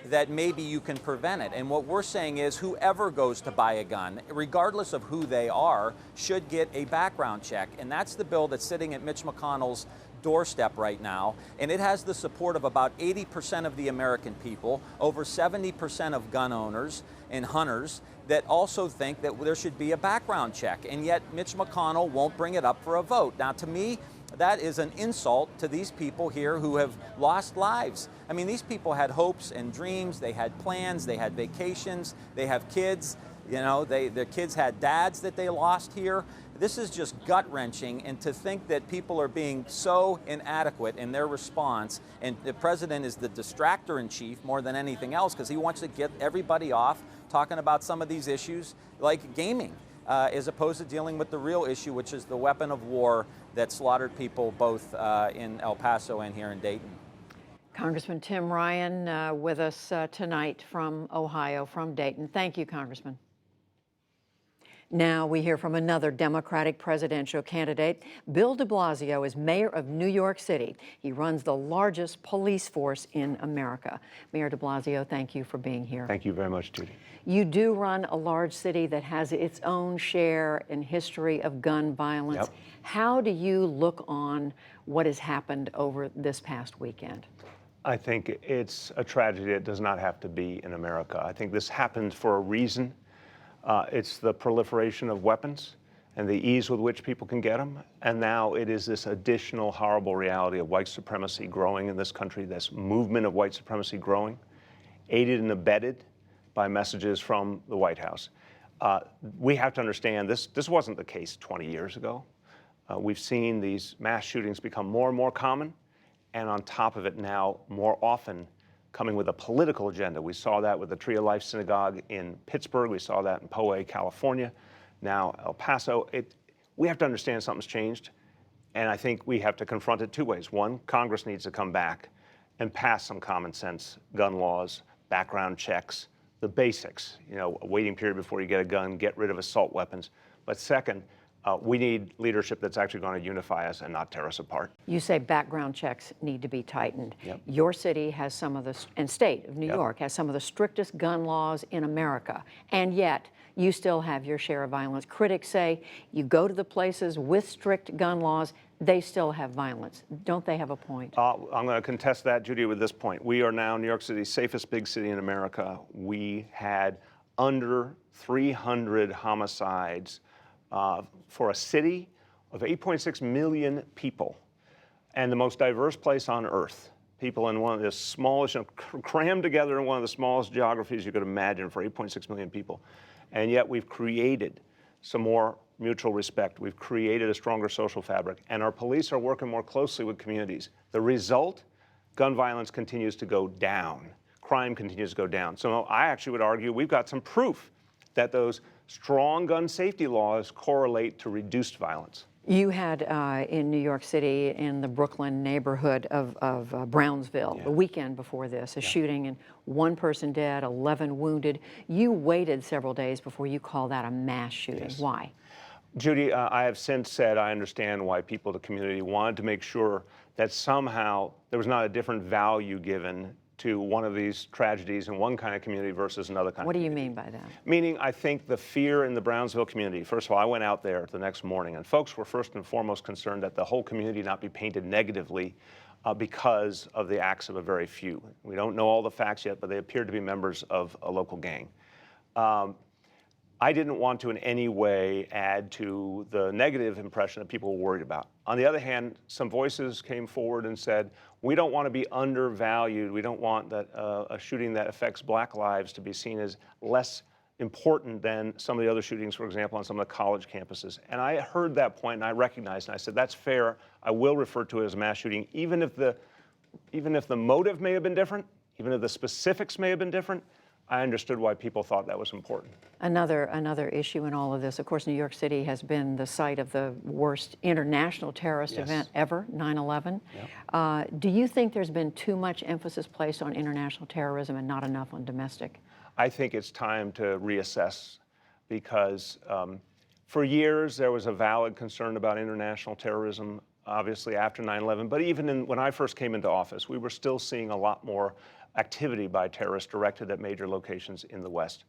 Speaker 3: that maybe you can prevent it. And what we're saying is whoever goes to buy a gun, regardless of who they are, should get a background check. And that's the bill that's sitting at Mitch McConnell's doorstep right now, and it has the support of about 80% of the American people, over 70% of gun owners and hunters that also think that there should be a background check, and yet Mitch McConnell won't bring it up for a vote. Now, to me, that is an insult to these people here who have lost lives. I mean, these people had hopes and dreams, they had plans, they had vacations, they have kids, their kids had dads that they lost here. This is just gut-wrenching, and to think that people are being so inadequate in their response, and the president is the distractor-in-chief more than anything else, because he wants to get everybody off talking about some of these issues like gaming, as opposed to dealing with the real issue, which is the weapon of war that slaughtered people both in El Paso and here in Dayton.
Speaker 1: Congressman Tim Ryan with us tonight from Ohio, from Dayton. Thank you, Congressman. Now we hear from another Democratic presidential candidate. Bill de Blasio is mayor of New York City. He runs the largest police force in America. Mayor de Blasio, thank you for being here.
Speaker 7: Thank you very much, Judy.
Speaker 1: You do run a large city that has its own share and history of gun violence.
Speaker 7: Yep.
Speaker 1: How do you look on what has happened over this past weekend?
Speaker 7: I think it's a tragedy that does not have to be in America. I think this happened for a reason. It's the proliferation of weapons and the ease with which people can get them. And now it is this additional horrible reality of white supremacy growing in this country, this movement of white supremacy growing, aided and abetted by messages from the White House. We have to understand this wasn't the case 20 years ago. We've seen these mass shootings become more and more common, and on top of it now, more often, coming with a political agenda. We saw that with the Tree of Life Synagogue in Pittsburgh. We saw that in Poway, California, now El Paso. We have to understand something's changed, and I think we have to confront it two ways. One, Congress needs to come back and pass some common sense gun laws, background checks, the basics, a waiting period before you get a gun, get rid of assault weapons. But second, we need leadership that's actually going to unify us and not tear us apart.
Speaker 1: You say background checks need to be tightened.
Speaker 7: Yep.
Speaker 1: Your city has some of the, and state of New
Speaker 7: Yep.
Speaker 1: York has some of the strictest gun laws in America, and yet you still have your share of violence. Critics say you go to the places with strict gun laws, they still have violence. Don't they have a point?
Speaker 7: I'm going to contest that, Judy, with this point. We are now New York City's safest big city in America. We had under 300 homicides for a city of 8.6 million people and the most diverse place on earth. People in one of the smallest, crammed together in one of the smallest geographies you could imagine for 8.6 million people. And yet we've created some more mutual respect. We've created a stronger social fabric, and our police are working more closely with communities. The result, gun violence continues to go down. Crime continues to go down. So I actually would argue we've got some proof that those strong gun safety laws correlate to reduced violence.
Speaker 1: You had in New York City, in the Brooklyn neighborhood of Brownsville, the weekend before this, a shooting and one person dead, 11 wounded. You waited several days before you called that a mass shooting.
Speaker 7: Yes.
Speaker 1: Why?
Speaker 7: Judy, I have since said I understand why people in the community wanted to make sure that somehow there was not a different value given to one of these tragedies in one kind of community versus another kind of community.
Speaker 1: What do you mean by that?
Speaker 7: Meaning, I think the fear in the Brownsville community, first of all, I went out there the next morning, and folks were first and foremost concerned that the whole community not be painted negatively because of the acts of a very few. We don't know all the facts yet, but they appeared to be members of a local gang. I didn't want to in any way add to the negative impression that people were worried about. On the other hand, some voices came forward and said, we don't want to be undervalued. We don't want that a shooting that affects black lives to be seen as less important than some of the other shootings, for example, on some of the college campuses. And I heard that point and I recognized, and I said, that's fair. I will refer to it as a mass shooting, even if the motive may have been different, even if the specifics may have been different. I understood why people thought that was important.
Speaker 1: Another issue in all of this, of course, New York City has been the site of the worst international terrorist event ever, 9/11. Yep. Do you think there's been too much emphasis placed on international terrorism and not enough on domestic?
Speaker 7: I think it's time to reassess because for years there was a valid concern about international terrorism, obviously after 9/11, but even when I first came into office, we were still seeing a lot more activity by terrorists directed at major locations in the West.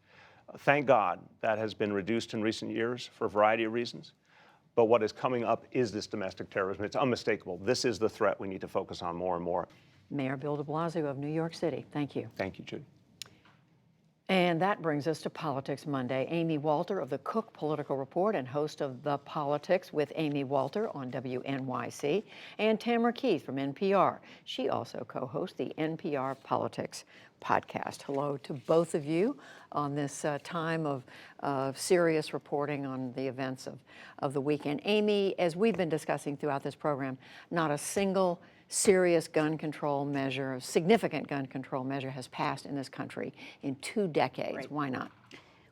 Speaker 7: Thank God that has been reduced in recent years for a variety of reasons. But what is coming up is this domestic terrorism. It's unmistakable. This is the threat we need to focus on more and more.
Speaker 1: Mayor Bill de Blasio of New York City, thank you.
Speaker 7: Thank you, Judy.
Speaker 1: And that brings us to Politics Monday. Amy Walter of the Cook Political Report and host of The Politics with Amy Walter on WNYC, and Tamara Keith from NPR. She also co-hosts the NPR Politics podcast. Hello to both of you on this time of serious reporting on the events of the weekend. Amy, as we've been discussing throughout this program, not a single serious gun control measure, significant gun control measure has passed in this country in 2 decades. Right. Why not?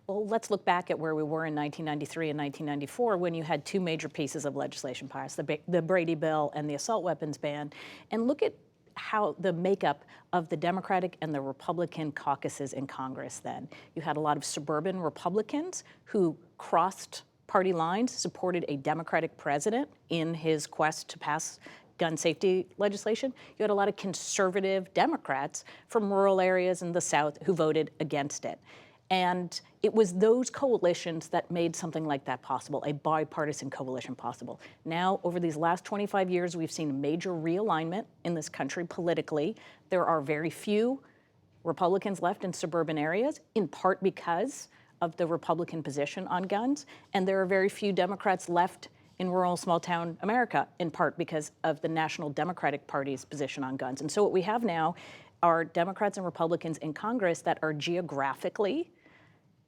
Speaker 10: Well, let's look back at where we were in 1993 and 1994 when you had 2 major pieces of legislation passed, the Brady Bill and the assault weapons ban, and look at how the makeup of the Democratic and the Republican caucuses in Congress then. You had a lot of suburban Republicans who crossed party lines, supported a Democratic president in his quest to pass gun safety legislation. You had a lot of conservative Democrats from rural areas in the South who voted against it. And it was those coalitions that made something like that possible, a bipartisan coalition possible. Now, over these last 25 years, we've seen a major realignment in this country politically. There are very few Republicans left in suburban areas, in part because of the Republican position on guns. And there are very few Democrats left in rural small-town America, in part because of the National Democratic Party's position on guns. And so what we have now are Democrats and Republicans in Congress that are geographically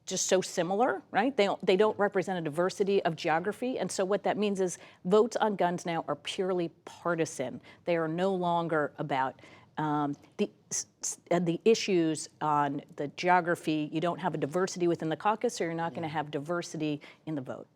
Speaker 10: just so similar, right? They don't represent a diversity of geography. And so what that means is votes on guns now are purely partisan. They are no longer about the issues on the geography. You don't have a diversity within the caucus, so you're not going to have diversity in the vote.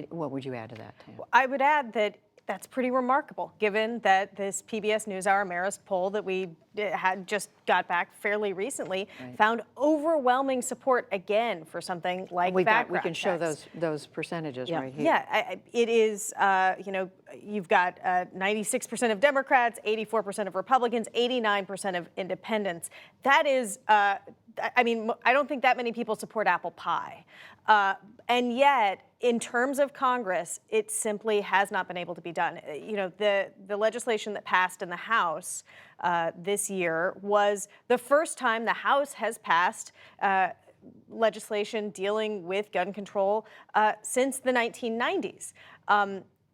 Speaker 1: What would you add to that, Tam?
Speaker 13: I would add that that's pretty remarkable, given that this PBS NewsHour Marist poll that we had just got back fairly recently found overwhelming support again for something like background
Speaker 1: we can show
Speaker 13: checks.
Speaker 1: those percentages right here.
Speaker 13: Yeah, it is, you've got 96% of Democrats, 84% of Republicans, 89% of independents. That is, I don't think that many people support apple pie. And yet, in terms of Congress, it simply has not been able to be done. The legislation that passed in the House this year was the first time the House has passed legislation dealing with gun control since the 1990s.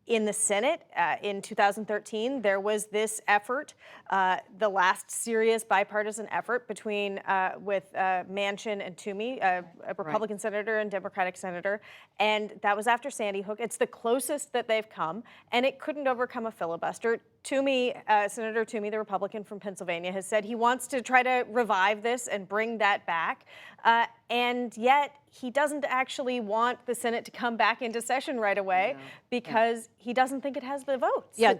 Speaker 13: In the Senate, in 2013, there was this effort, the last serious bipartisan effort between with Manchin and Toomey, a Republican senator and Democratic senator, and that was after Sandy Hook. It's the closest that they've come, and it couldn't overcome a filibuster. Toomey, Senator Toomey, the Republican from Pennsylvania, has said he wants to try to revive this and bring that back, and yet he doesn't actually want the Senate to come back into session right away because he doesn't think it has the votes.
Speaker 1: Yeah,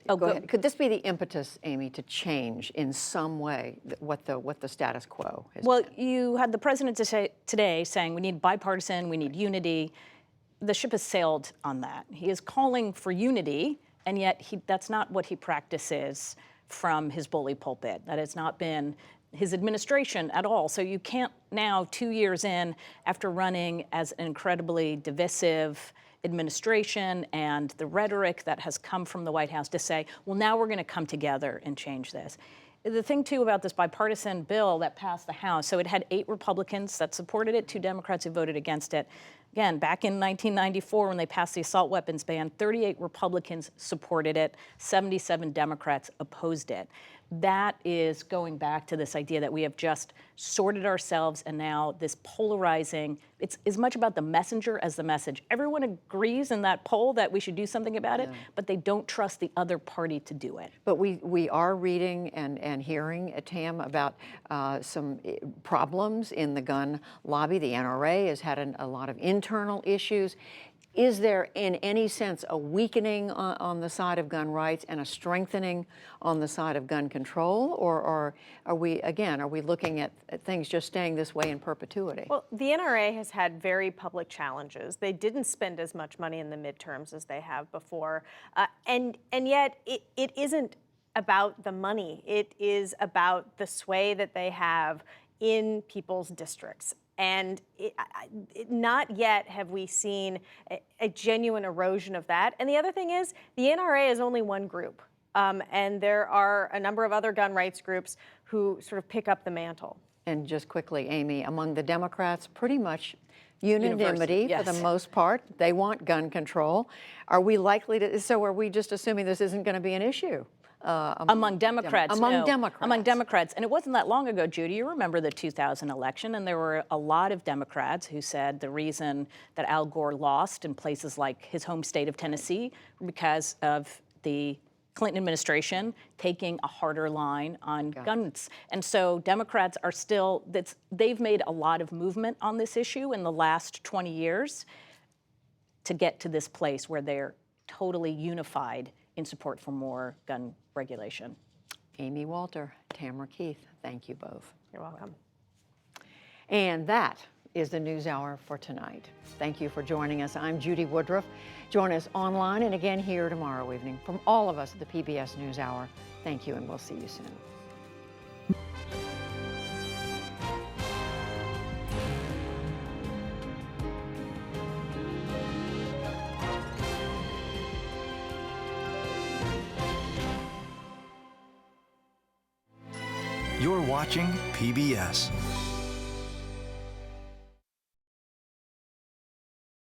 Speaker 1: go ahead. Could this be the impetus, Amy, to change in some way what the status quo is?
Speaker 10: Well, you had the president today saying we need bipartisan, we need unity. The ship has sailed on that. He is calling for unity, and yet that's not what he practices from his bully pulpit. That has not been his administration at all. So you can't now, 2 years in, after running as an incredibly divisive administration and the rhetoric that has come from the White House, to say, well, now we're going to come together and change this. The thing, too, about this bipartisan bill that passed the House, so it had 8 Republicans that supported it, 2 Democrats who voted against it. Again, back in 1994, when they passed the assault weapons ban, 38 Republicans supported it, 77 Democrats opposed it. That is going back to this idea that we have just sorted ourselves, and now this polarizing, it's as much about the messenger as the message. Everyone agrees in that poll that we should do something about it, but they don't trust the other party to do it.
Speaker 1: But we are reading and hearing, Tam, about some problems in the gun lobby. The NRA has had a lot of internal issues. Is there, in any sense, a weakening on the side of gun rights and a strengthening on the side of gun control? Or are we looking at things just staying this way in perpetuity?
Speaker 13: Well, the NRA has had very public challenges. They didn't spend as much money in the midterms as they have before. And yet, it isn't about the money. It is about the sway that they have in people's districts. And not yet have we seen a genuine erosion of that. And the other thing is, the NRA is only one group. And there are a number of other gun rights groups who sort of pick up the mantle.
Speaker 1: And just quickly, Amy, among the Democrats, pretty much unanimity for the most part. They want gun control. Are we likely to, so are we just assuming this isn't going to be an issue?
Speaker 10: Among Democrats,
Speaker 1: Among Democrats.
Speaker 10: Among Democrats. And it wasn't that long ago, Judy, you remember the 2000 election, and there were a lot of Democrats who said the reason that Al Gore lost in places like his home state of Tennessee because of the Clinton administration taking a harder line on guns. And so Democrats are still, they've made a lot of movement on this issue in the last 20 years to get to this place where they're totally unified in support for more gun regulation.
Speaker 1: Amy Walter, Tamara Keith, thank you both.
Speaker 13: You're welcome.
Speaker 1: And that is the NewsHour for tonight. Thank you for joining us. I'm Judy Woodruff. Join us online and again here tomorrow evening. From all of us at the PBS NewsHour, thank you, and we'll see you soon.
Speaker 14: You're watching PBS.